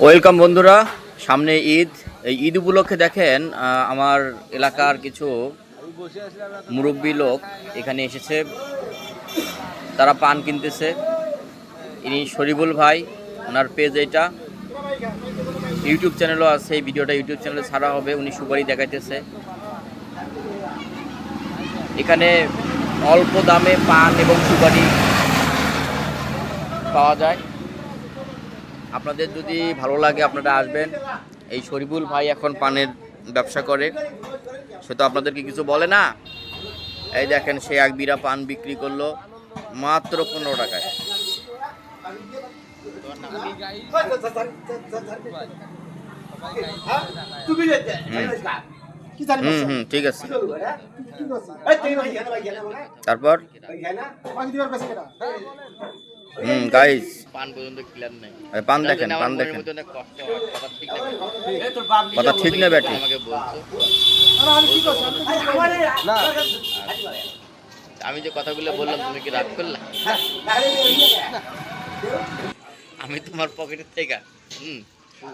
Welcome বন্ধুরা, সামনে ঈদ। এই ঈদ উপলক্ষে দেখেন আমার এলাকার কিছু মুরব্বী লোক এখানে এসেছে, তারা পান কিনতেছে। ইনি শরীফুল ভাই, ওনার পেজ এটা, ইউটিউব চ্যানেলও আছে। এই ভিডিওটা ইউটিউব চ্যানেলে ছাড়া হবে। উনি সুপারি দেখাইতেছে। এখানে অল্প দামে পান এবং সুপারি পাওয়া যায়। আপনাদের যদি ভালো লাগে আপনারা আসবেন। এই শরীফুল ভাই এখন পানের ব্যবসা করে, সে তো আপনাদেরকে কিছু বলে না। এই দেখেন, সে এক বিড়া পান বিক্রি করলো মাত্র 15 টাকায়। ঠিক আছে। তারপর গাইস, পান পর্যন্ত ক্লিয়ার নাই। পান দেখেন, পান দেখেন, কথা ঠিক না ব্যাটি। আমাকে বলছো আমি যে কথাগুলো বললাম তুমি কি রাগ করলা? আমি তোমার পকেটের থেকে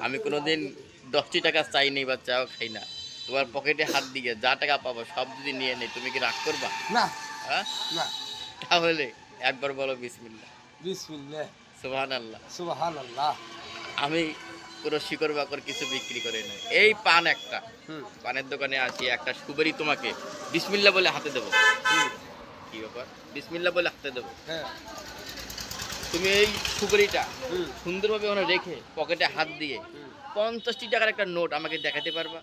আমি কোনোদিন 10টি টাকা চাই নেই বা চাও খাই না। তোমার পকেটে হাত দিয়ে যা টাকা পাবো সব যদি নিয়ে নেই, তুমি কি রাগ করবা? না, হ্যাঁ, না। তাহলে একবার বলো বিসমিল্লাহ। বিসমিল্লাহ, সুবহানাল্লাহ, সুবহানাল্লাহ। আমি কোনো শিকড় বাকড় কিছু বিক্রি করে না। এই পান একটা, পানের দোকানে আসি, একটা সুপারি তোমাকে বিসমিল্লাহ বলে হাতে দেবো। কি ব্যাপার? বিসমিল্লাহ বলে হাতে দেবো। হ্যাঁ, তুমি এই সুপারিটা সুন্দরভাবে ওখানে রেখে পকেটে হাত দিয়ে 50টি টাকার একটা নোট আমাকে দেখাতে পারবা?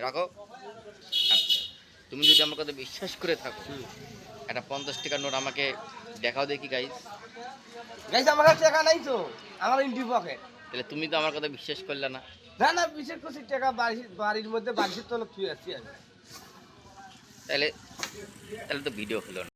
রাখো। আচ্ছা, তুমি যদি আমার কথা বিশ্বাস করে থাকো, একটা 50 টাকার নোট আমাকে দেখাও দেখি গাইস। গাইস, আমার কাছে টাকা নাই তো, আমার ইন্টি পকেট। তাহলে তুমি তো আমার কথা বিশ্বাস করলে না। না না, বিশেষ কিছু টাকা বাড়ির মধ্যে বাড়ির তলব থুই আছি আমি। তাহলে তাহলে তো ভিডিও হলো না।